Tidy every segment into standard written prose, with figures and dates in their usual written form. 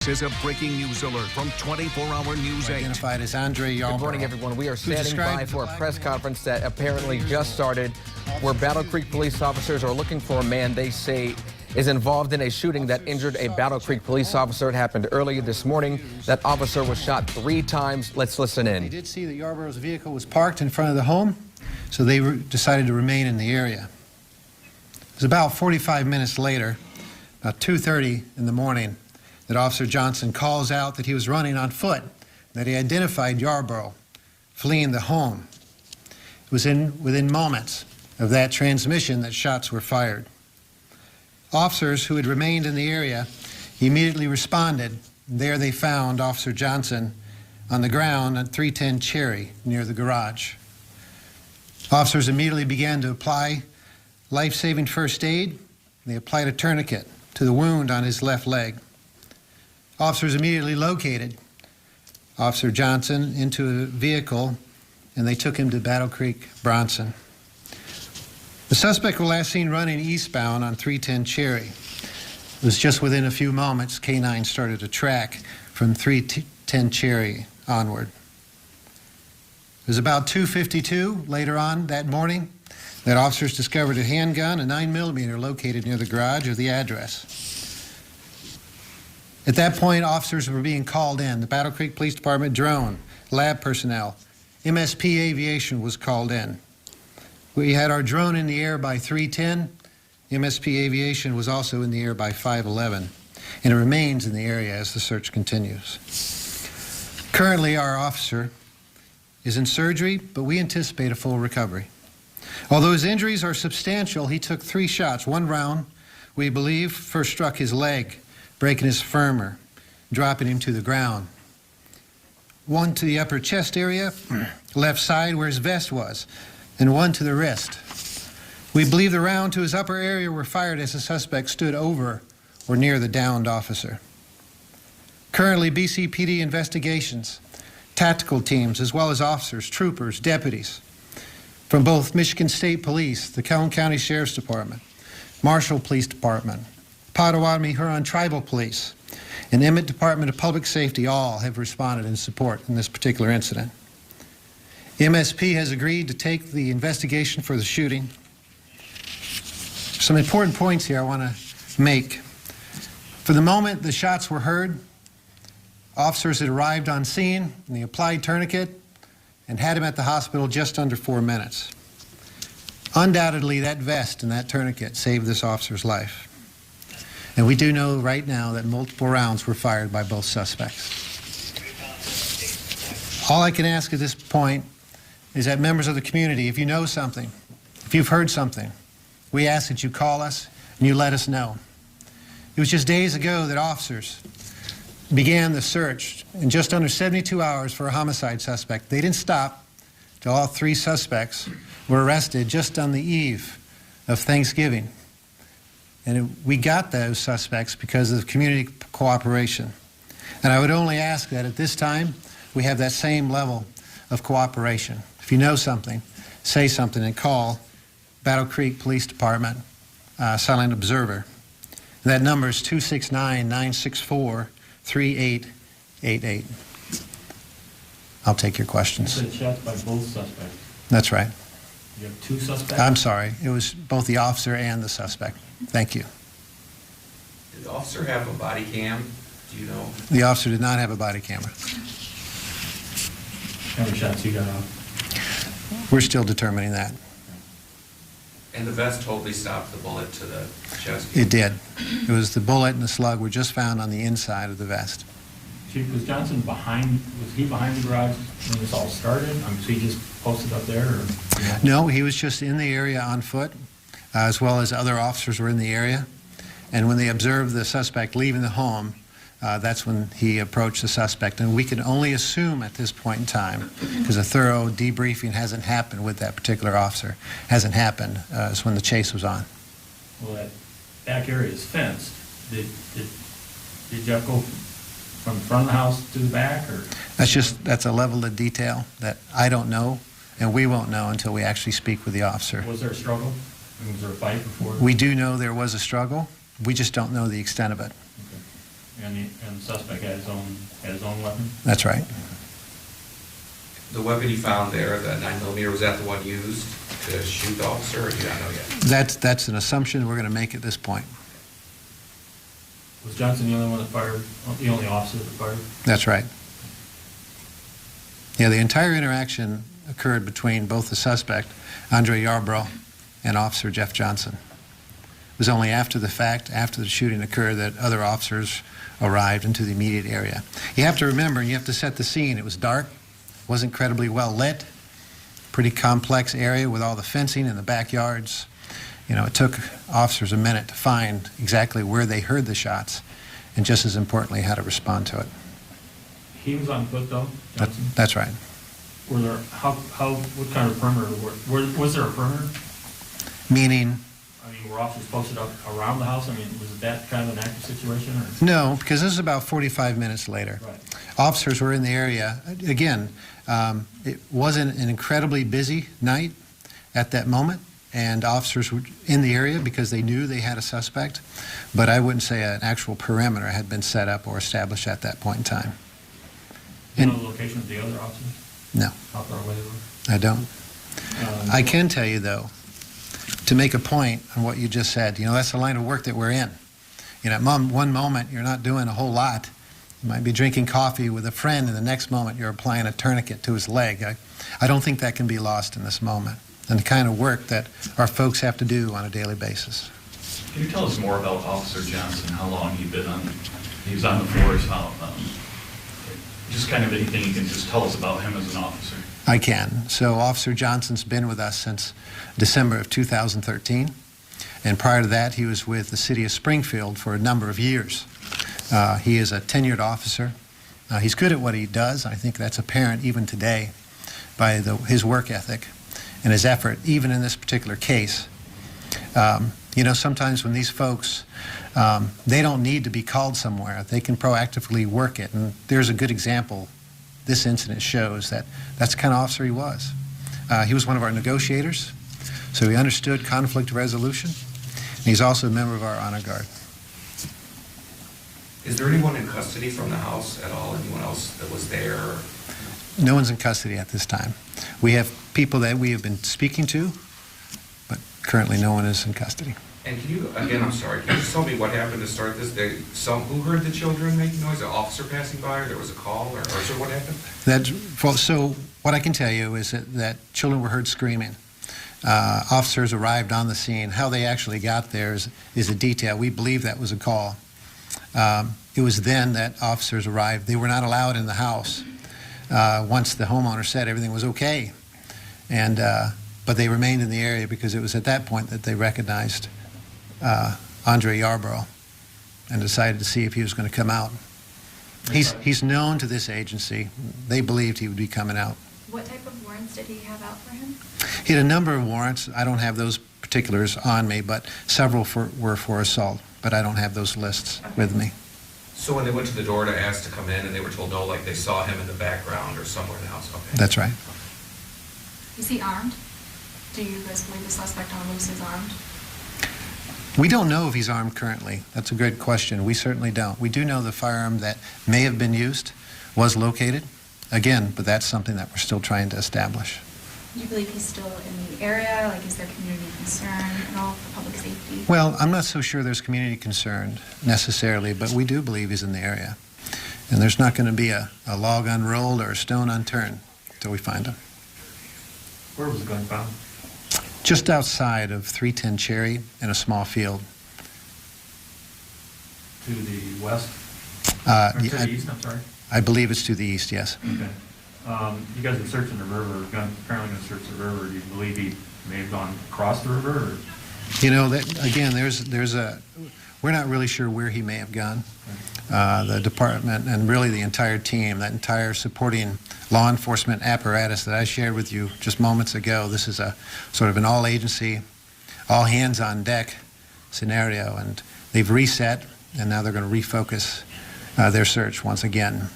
This is a breaking news alert from 24-hour News 8. Identified as Andre Yarborough. Good morning, everyone. We are standing by for a press conference that apparently just started where Battle Creek police officers are looking for a man they say is involved in a shooting that injured a Battle Creek police officer. It happened earlier this morning. That officer was shot 3 times. Let's listen in. They did see that Yarborough's vehicle was parked in front of the home, so they decided to remain in the area. It was about 45 minutes later, about 2:30 in the morning, that Officer Johnson calls out that he was running on foot, that he identified Yarborough fleeing the home. It was within moments of that transmission that shots were fired. Officers who had remained in the area immediately responded. There they found Officer Johnson on the ground at 310 Cherry near the garage. Officers immediately began to apply life-saving first aid. They applied a tourniquet to the wound on his left leg. Officers immediately located Officer Johnson into a vehicle, and they took him to Battle Creek Bronson. The suspect was last seen running eastbound on 310 Cherry. It was just within a few moments K-9 started a track from 310 Cherry onward. It was about 2:52 later on that morning that officers discovered a handgun, a 9mm, located near the garage of the address. At that point, officers were being called in. The Battle Creek Police Department drone, lab personnel, MSP Aviation was called in. We had our drone in the air by 3:10. MSP Aviation was also in the air by 5:11, and it remains in the area as the search continues. Currently, our officer is in surgery, but we anticipate a full recovery. Although his injuries are substantial, he took 3 shots. 1 round, we believe, first struck his leg, breaking his femur, dropping him to the ground. 1 to the upper chest area, left side where his vest was, and 1 to the wrist. We believe the round to his upper area were fired as the suspect stood over or near the downed officer. Currently, BCPD investigations, tactical teams, as well as officers, troopers, deputies from both Michigan State Police, the Calhoun County Sheriff's Department, Marshall Police Department, Potawatomi Huron Tribal Police, and Emmett Department of Public Safety all have responded in support in this particular incident. MSP has agreed to take the investigation for the shooting. Some important points here I want to make. For the moment the shots were heard, officers had arrived on scene, and they applied tourniquet and had him at the hospital just under 4 minutes. Undoubtedly, that vest and that tourniquet saved this officer's life. And we do know right now that multiple rounds were fired by both suspects. All I can ask at this point is that members of the community, if you know something, if you've heard something, we ask that you call us and you let us know. It was just days ago that officers began the search in just under 72 hours for a homicide suspect. They didn't stop till all 3 suspects were arrested just on the eve of Thanksgiving. And we got those suspects because of community cooperation. And I would only ask that at this time, we have that same level of cooperation. If you know something, say something and call Battle Creek Police Department, Silent Observer. And that number is 269-964-3888. I'll take your questions. You said shots by both suspects. That's right. You have 2 suspects? I'm sorry. It was both the officer and the suspect. Thank you. Did the officer have a body cam? Do you know? The officer did not have a body camera. How many shots you got off? We're still determining that. And the vest totally stopped the bullet to the chest? It did. It was the bullet and the slug were just found on the inside of the vest. Chief, was Johnson behind the garage when this all started? So he just posted up there? Or, No, he was just in the area on foot, as well as other officers were in the area. And when they observed the suspect leaving the home, that's when he approached the suspect. And we can only assume at this point in time, because a thorough debriefing hasn't happened with that particular officer, hasn't happened, is when the chase was on. well, that back area is fenced. Did Jeff go from the front of the house to the back? Or That's a level of detail that I don't know, and we won't know until we actually speak with the officer. Was there a struggle? Was there a fight before? We do know there was a struggle. We just don't know the extent of it. Okay. And the suspect had his own weapon? That's right. The weapon you found there, the 9mm, was that the one used to shoot the officer, or do you not know yet? That's an assumption we're going to make at this point. Was Johnson the only one that fired, the only officer that fired? That's right. Yeah, the entire interaction occurred between both the suspect, Andre Yarbrough, and Officer Jeff Johnson. It was only after the fact, after the shooting occurred, that other officers arrived into the immediate area. You have to remember, you have to set the scene. It was dark, wasn't incredibly well lit, pretty complex area with all the fencing in the backyards. You know, it took officers a minute to find exactly where they heard the shots, and just as importantly, how to respond to it. He was on foot though, Johnson? That's right. Were there, what kind of perimeter, was there a perimeter? Meaning, I mean, were officers posted up around the house? I mean, was that kind of an active situation, or? no, because this is about 45 minutes later. Right. Officers were in the area. Again, it wasn't an incredibly busy night at that moment, and officers were in the area because they knew they had a suspect, but I wouldn't say an actual perimeter had been set up or established at that point in time. Do you know the location of the other officers? No, How far away they were? I don't. I can tell you, though, to make a point on what you just said, you know, that's the line of work that we're in. You know, at one moment, you're not doing a whole lot. You might be drinking coffee with a friend, and the next moment, you're applying a tourniquet to his leg. I don't think that can be lost in this moment, and the kind of work that our folks have to do on a daily basis. Can you tell us more about Officer Johnson, how long he was on the force, just kind of anything you can just tell us about him as an officer? I can. So Officer Johnson's been with us since December of 2013, and prior to that, he was with the city of Springfield for a number of years. He is a tenured officer. He's good at what he does. I think that's apparent even today by his work ethic and his effort, even in this particular case. You know, sometimes when these folks, they don't need to be called somewhere. They can proactively work it, and there's a good example. This incident shows that that's the kind of officer he was. He was one of our negotiators, so he understood conflict resolution, and he's also a member of our honor guard. Is there anyone in custody from the house at all? Anyone else that was there? No one's in custody at this time. We have people that we have been speaking to, but currently no one is in custody. And can you, again, I'm sorry, can you just tell me what happened to start this? Who heard the children making noise? An officer passing by, or there was a call, or so what happened? So what I can tell you is that children were heard screaming. Officers arrived on the scene. How they actually got there is a detail. We believe that was a call. It was then that officers arrived. They were not allowed in the house once the homeowner said everything was okay. But they remained in the area because it was at that point that they recognized Andre Yarbrough and decided to see if he was going to come out. He's known to this agency. They believed he would be coming out. What type of warrants did he have out for him? He had a number of warrants. I don't have those particulars on me, but several were for assault, but I don't have those lists with me. So when they went to the door to ask to come in, and they were told no, like they saw him in the background or somewhere in the house? Okay. That's right. Is he armed? Do you guys believe the suspect on loose is armed? We don't know if he's armed currently. That's a good question. We certainly don't. We do know the firearm that may have been used was located. Again, but that's something that we're still trying to establish. Do you believe he's still in the area? Like, is there community concern at all for public safety? Well, I'm not so sure there's community concern necessarily, but we do believe he's in the area. And there's not going to be a log unrolled or a stone unturned until we find him. Where was the gun found? Just outside of 310 Cherry in a small field. To the west? Or to the east, I'm sorry? I believe it's to the east, yes. Okay. You guys are searching the river, apparently going to search the river. Do you believe he may have gone across the river? Or? You know, that again, we're not really sure where he may have gone. The department and really the entire team, that entire supporting law enforcement apparatus that I shared with you just moments ago, this is a sort of an all-agency, all-hands-on-deck scenario, and they've reset, and now they're going to refocus their search once again.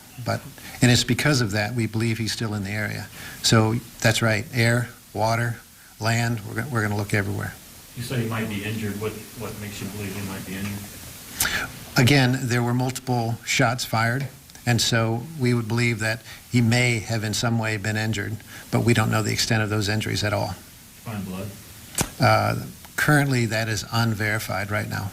And it's because of that we believe he's still in the area. So that's right, air, water, land, we're going to look everywhere. You say he might be injured. What makes you believe he might be injured? Again, there were multiple shots fired, and so we would believe that he may have in some way been injured, but we don't know the extent of those injuries at all. Find blood? Currently, that is unverified right now.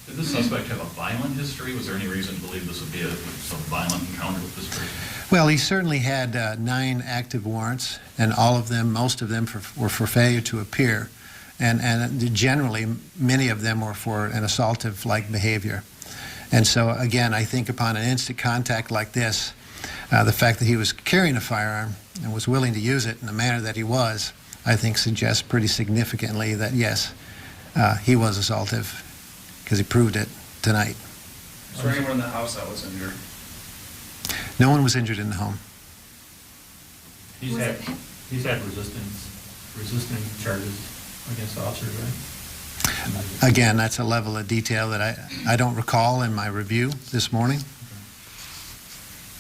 Did the suspect have a violent history? Was there any reason to believe this would be some violent encounter with this person? Well, he certainly had 9 active warrants, and all of them, most of them were for failure to appear. And generally, many of them were for an assaultive-like behavior. And so, again, I think upon an instant contact like this, the fact that he was carrying a firearm and was willing to use it in the manner that he was, I think suggests pretty significantly that, yes, he was assaultive, because he proved it tonight. Was there anyone in the house that was injured? No one was injured in the home. He's had resisting charges against officers, right? Again, that's a level of detail that I don't recall in my review this morning.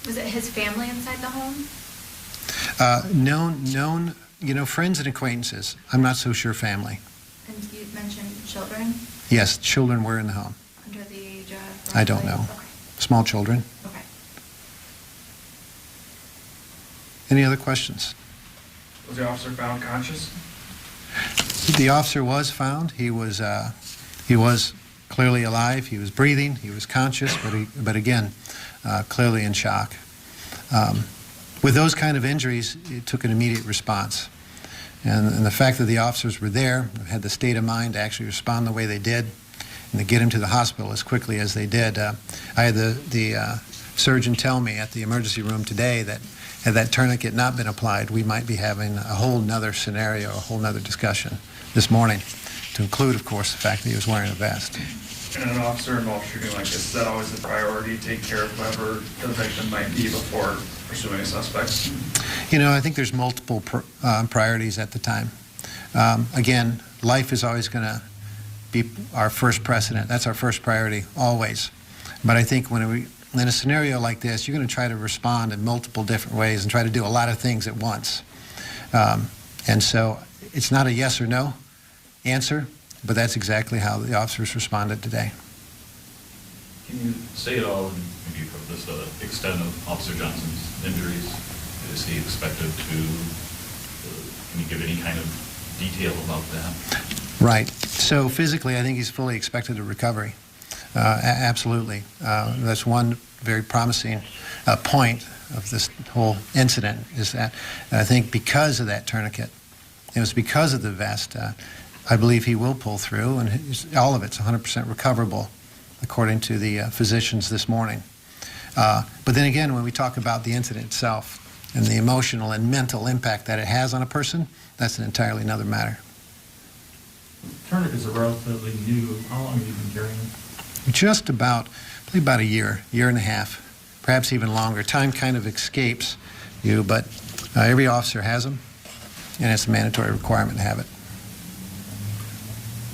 Was it his family inside the home? Known, friends and acquaintances. I'm not so sure family. And you mentioned children Yes, children were in the home. under the age of? I don't know. Okay. Small children. Okay. Any other questions? Was the officer found conscious? The officer was found. He was clearly alive. He was breathing. He was conscious, but again, clearly in shock. With those kind of injuries, it took an immediate response. And the fact that the officers were there, had the state of mind to actually respond the way they did, and to get him to the hospital as quickly as they did. I had the surgeon tell me at the emergency room today that had that tourniquet not been applied, we might be having a whole nother scenario, a whole nother discussion this morning, to include, of course, the fact that he was wearing a vest. In an officer involved shooting like this, is that always the priority, take care of whoever the victim might be before pursuing a suspect? I think there's multiple priorities at the time. Again, life is always going to be our first precedent. That's our first priority, always. But I think in a scenario like this, you're going to try to respond in multiple different ways and try to do a lot of things at once. And so it's not a yes or no answer, but that's exactly how the officers responded today. Can you say at all, and maybe from this extent of Officer Johnson's injuries, is he expected to, can you give any kind of detail about that? Right. So physically, I think he's fully expected a recovery. Absolutely. That's one very promising point of this whole incident, is that I think because of that tourniquet, it was because of the vest, I believe he will pull through, and all of it's 100% recoverable, according to the physicians this morning. But then again, when we talk about the incident itself and the emotional and mental impact that it has on a person, that's an entirely another matter. Tourniquets are relatively new. How long have you been carrying them? Just about, probably about a year and a half, perhaps even longer. Time kind of escapes you, but every officer has them, and it's a mandatory requirement to have it.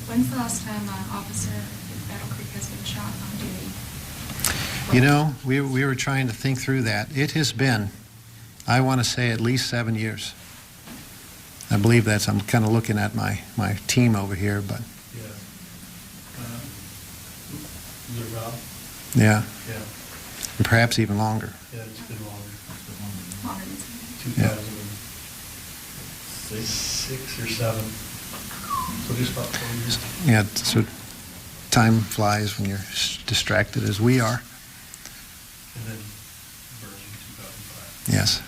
When's the last time an officer at Battle Creek has been shot on duty? We were trying to think through that. It has been, I want to say, at least 7 years. I believe I'm kind of looking at my team over here, but Yeah. Is it Rob? yeah, Yeah. and perhaps even longer. Yeah, it's been longer. Longer than 2006 or 7. So just about 4 years. Yeah, so time flies when you're distracted as we are. And then Berlin, 2005. Yes.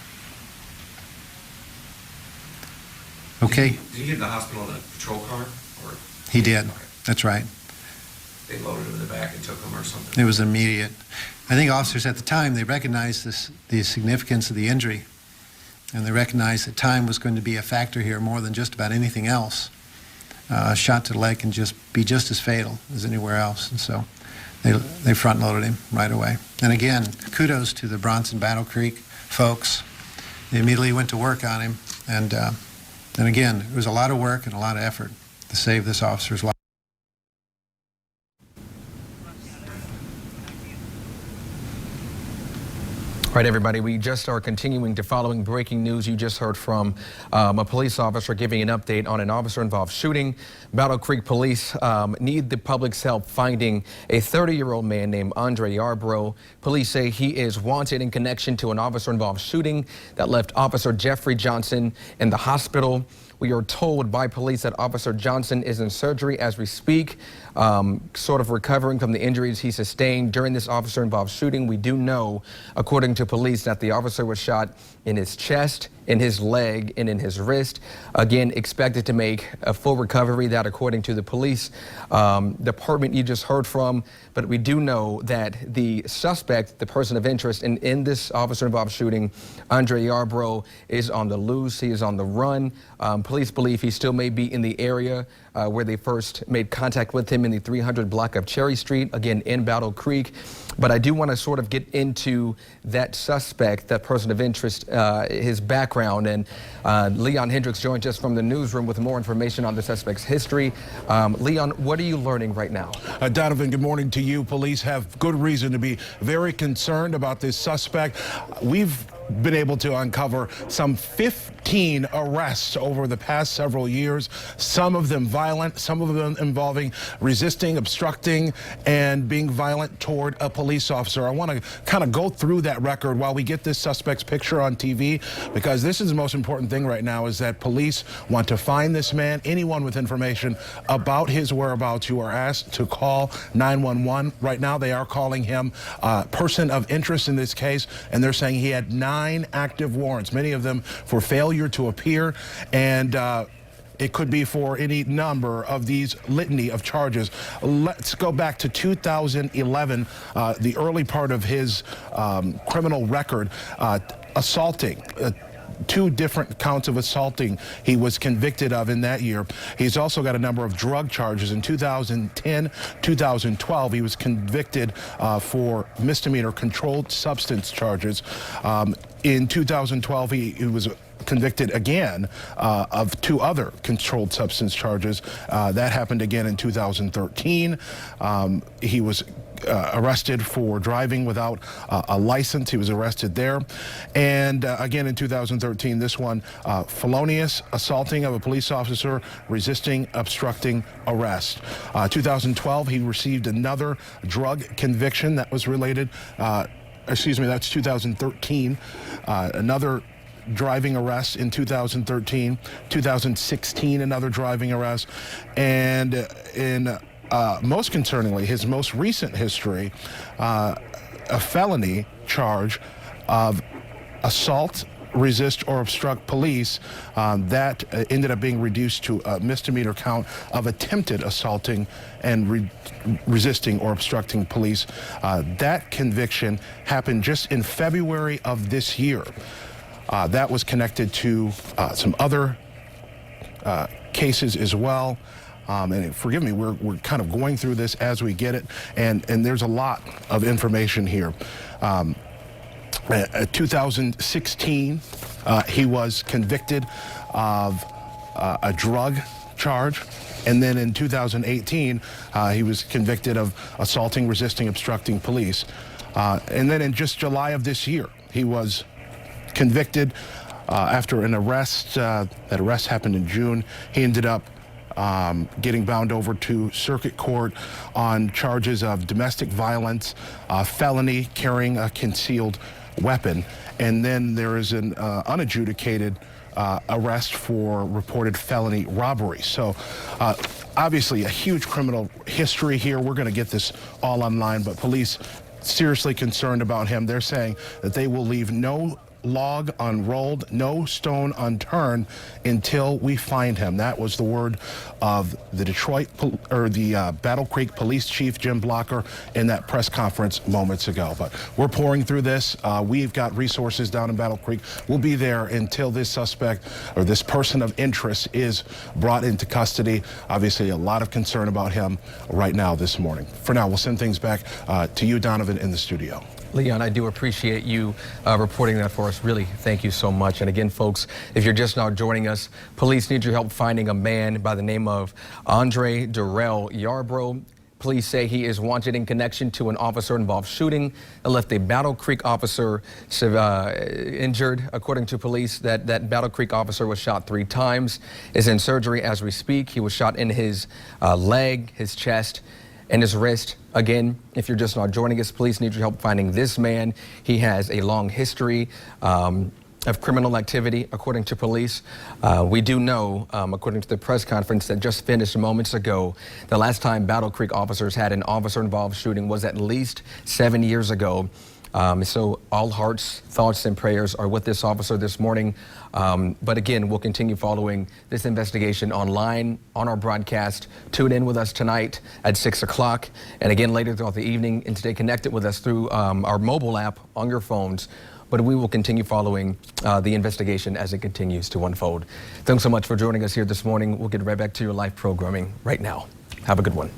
Okay, Did he get in the hospital in a patrol car, or? he did. Okay. That's right. They loaded him in the back and took him or something? It was immediate. I think officers at the time, they recognized the significance of the injury, and they recognized that time was going to be a factor here more than just about anything else. A shot to the leg can just be just as fatal as anywhere else, and so they front-loaded him right away. And again, kudos to the Bronson Battle Creek folks. They immediately went to work on him, and again, it was a lot of work and a lot of effort to save this officer's life. Right, everybody, we just are continuing to following breaking news. You just heard from a police officer giving an update on an officer-involved shooting. Battle Creek police need the public's help finding a 30-year-old man named Andre Yarbrough. Police say he is wanted in connection to an officer-involved shooting that left Officer Jeffrey Johnson in the hospital. We are told by police that Officer Johnson is in surgery as we speak, sort of recovering from the injuries he sustained during this officer-involved shooting. We do know, according to police, that the officer was shot in his chest, in his leg, and in his wrist. Again, expected to make a full recovery, that according to the police department you just heard from. But we do know that the suspect, the person of interest in this officer-involved shooting, Andre Yarbrough, is on the loose. He is on the run. Police believe he still may be in the area where they first made contact with him in the 300 block of Cherry Street, again in Battle Creek. But I do want to sort of get into that suspect, that person of interest, his background. And Leon Hendricks joins us from the newsroom with more information on the suspect's history. Leon, what are you learning right now? Donovan, good morning to you. Police have good reason to be very concerned about this suspect. We've been able to uncover some 15 arrests over the past several years, some of them violent, some of them involving resisting, obstructing, and being violent toward a police officer. I want to kind of go through that record while we get this suspect's picture on TV, because this is the most important thing right now, is that police want to find this man. Anyone with information about his whereabouts, you are asked to call 911. Right now they are calling him a person of interest in this case, and they're saying he had 9 active warrants, many of them for failure to appear, and it could be for any number of these litany of charges. Let's go back to 2011, the early part of his criminal record, assaulting. 2 different counts of assaulting he was convicted of in that year. He's also got a number of drug charges. In 2010, 2012, he was convicted for misdemeanor controlled substance charges. In 2012, he was convicted again of 2 other controlled substance charges. That happened again in 2013. He was arrested for driving without a license. He was arrested there. And again in 2013, this one, felonious assaulting of a police officer, resisting, obstructing arrest. 2012, he received another drug conviction that was related, excuse me, that's 2013. Another driving arrest in 2013, 2016, another driving arrest, and in most concerningly, his most recent history, a felony charge of assault, resist, or obstruct police, that ended up being reduced to a misdemeanor count of attempted assaulting and resisting or obstructing police. That conviction happened just in February of this year. That was connected to some other cases as well. And forgive me, we're kind of going through this as we get it, and there's a lot of information here. 2016, he was convicted of a drug charge. And then in 2018, he was convicted of assaulting, resisting, obstructing police. And then in just July of this year, he was convicted after an arrest. That arrest happened in June. He ended up getting bound over to circuit court on charges of domestic violence, felony, carrying a concealed weapon. And then there is an unadjudicated arrest for reported felony robbery. So obviously a huge criminal history here. We're going to get this all online, but police seriously concerned about him. They're saying that they will leave no log unrolled, no stone unturned until we find him. That was the word of the Battle Creek Police Chief Jim Blocker in that press conference moments ago. But we're pouring through this. We've got resources down in Battle Creek. We'll be there until this suspect or this person of interest is brought into custody. Obviously, a lot of concern about him right now this morning. For now, we'll send things back to you, Donovan, in the studio. Leon, I do appreciate you reporting that for us. Really, thank you so much. And again, folks, if you're just now joining us, police need your help finding a man by the name of Andre Darrell Yarbrough. Police say he is wanted in connection to an officer-involved shooting that left a Battle Creek officer injured. According to police, that Battle Creek officer was shot 3 times, is in surgery as we speak. He was shot in his leg, his chest, and his wrist. Again, if you're just not joining us, police need your help finding this man. He has a long history of criminal activity, according to police. We do know, according to the press conference that just finished moments ago, the last time Battle Creek officers had an officer-involved shooting was at least 7 years ago. So all hearts, thoughts, and prayers are with this officer this morning. But again, we'll continue following this investigation online on our broadcast. Tune in with us tonight at 6 o'clock. And again, later throughout the evening, and stay connected with us through our mobile app on your phones. But we will continue following the investigation as it continues to unfold. Thanks so much for joining us here this morning. We'll get right back to your live programming right now. Have a good one.